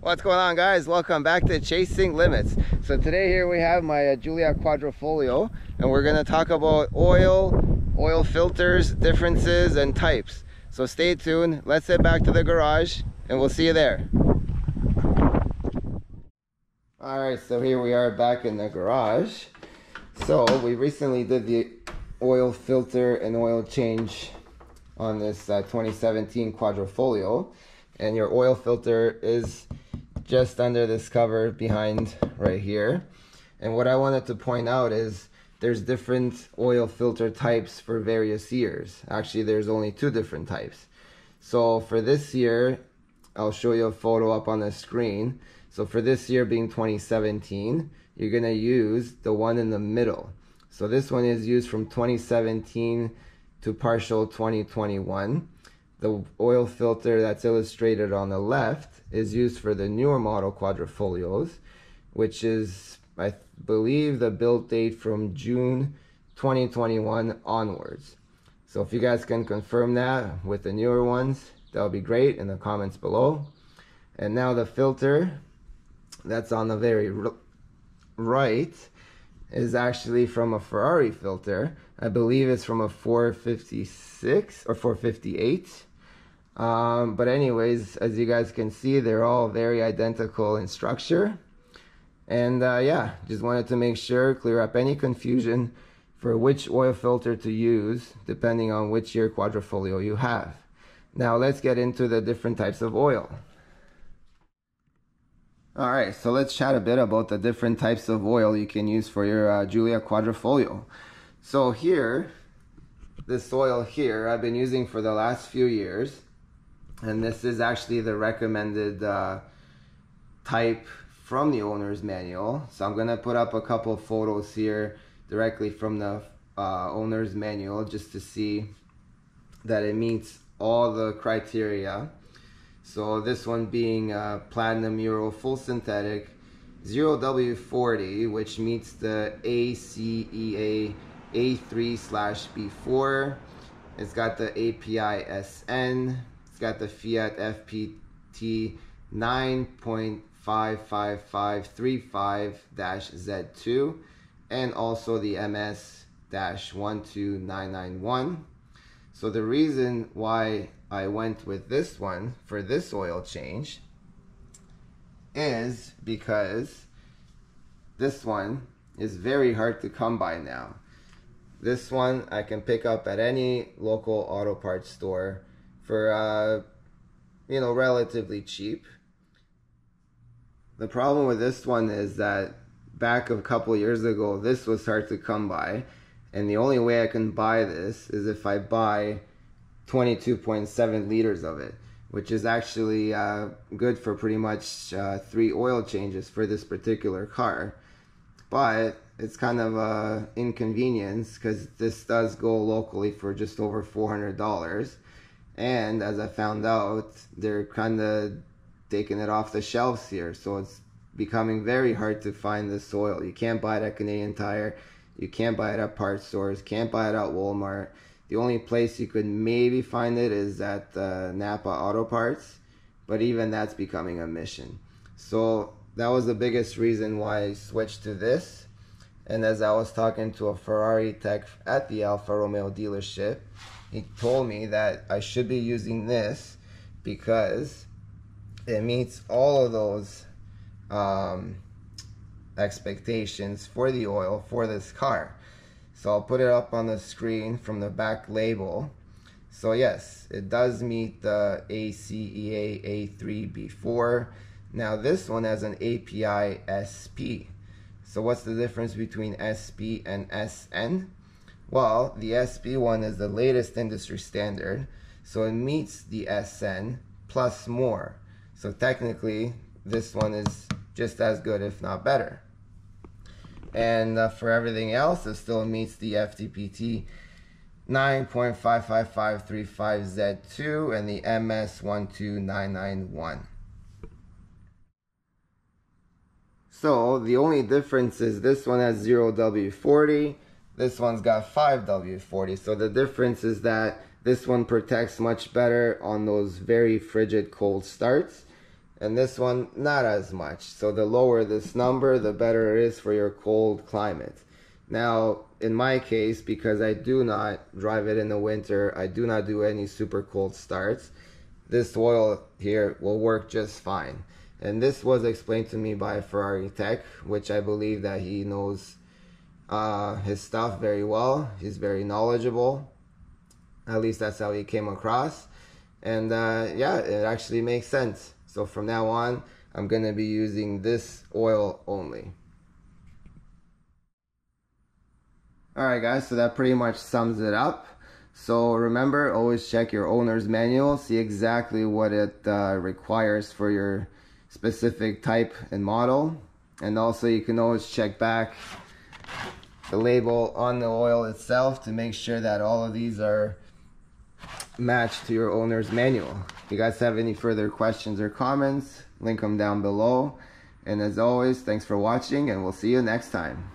What's going on, guys? Welcome back to Chasing Limits. So today here we have my Giulia Quadrifoglio, and we're going to talk about oil filters, differences, and types. So stay tuned. Let's head back to the garage, and we'll see you there. Alright, so here we are back in the garage. So we recently did the oil filter and oil change on this 2017 Quadrifoglio, and your oil filter is just under this cover behind right here. And what I wanted to point out is there's different oil filter types for various years. Actually, there's only two different types. So for this year, I'll show you a photo up on the screen. So for this year being 2017, you're gonna use the one in the middle. So this one is used from 2017 to partial 2021. The oil filter that's illustrated on the left is used for the newer model Quadrifoglios, which is, I believe, the build date from June 2021 onwards. So if you guys can confirm that with the newer ones, that would be great in the comments below. And now the filter that's on the very right is actually from a Ferrari filter. I believe it's from a 456 or 458. But anyways, as you guys can see, they're all very identical in structure. And yeah, just wanted to make sure, clear up any confusion for which oil filter to use depending on which year Quadrifoglio you have. Now let's get into the different types of oil. Alright, so let's chat a bit about the different types of oil you can use for your Giulia Quadrifoglio. So here, this oil here I've been using for the last few years, and this is actually the recommended type from the owner's manual. So I'm gonna put up a couple photos here directly from the owner's manual just to see that it meets all the criteria. So this one being Platinum Euro Full Synthetic 0W40, which meets the ACEA A3/B4. It's got the API SN. It's got the Fiat FPT 9.55535-Z2 and also the MS-12991. So the reason why I went with this one for this oil change is because this one is very hard to come by now. This one I can pick up at any local auto parts store for you know, relatively cheap. The problem with this one is that back a couple years ago, this was hard to come by, and the only way I can buy this is if I buy 22.7 liters of it, which is actually good for pretty much 3 oil changes for this particular car. But it's kind of an inconvenience because this does go locally for just over $400. And as I found out, they're kind of taking it off the shelves here. So it's becoming very hard to find this oil. You can't buy it at Canadian Tire. You can't buy it at parts stores. Can't buy it at Walmart. The only place you could maybe find it is at Napa Auto Parts. But even that's becoming a mission. So that was the biggest reason why I switched to this. And as I was talking to a Ferrari tech at the AlfaRomeo dealership, he told me that I should be using this because it meets all of those expectations for the oil for this car. So I'll put it up on the screen from the back label. So yes, it does meet the ACEA A3B4. Now this one has an API SP. So what's the difference between SP and SN? Well, the SP one is the latest industry standard, so it meets the SN plus more. So technically, this one is just as good, if not better. And for everything else, it still meets the FTPT 9.55535-Z2 and the MS-12991. So the only difference is this one has 0W40, this one's got 5W40. So the difference is that this one protects much better on those very frigid cold starts. and this one not as much. So the lower this number, the better it is for your cold climate. Now, in my case, because I do not drive it in the winter, I do not do any super cold starts, this oil here will work just fine. And this was explained to me by a Ferrari tech, which I believe that he knows his stuff very well. He's very knowledgeable. At least that's how he came across. And yeah, it actually makes sense. So from now on, I'm going to be using this oil only. Alright guys, so that pretty much sums it up. So remember, always check your owner's manual, see exactly what it requires for your specific type and model. And also you can always check back the label on the oil itself to make sure that all of these are matched to your owner's manual. If you guys have any further questions or comments, link them down below. And as always, thanks for watching, and we'll see you next time.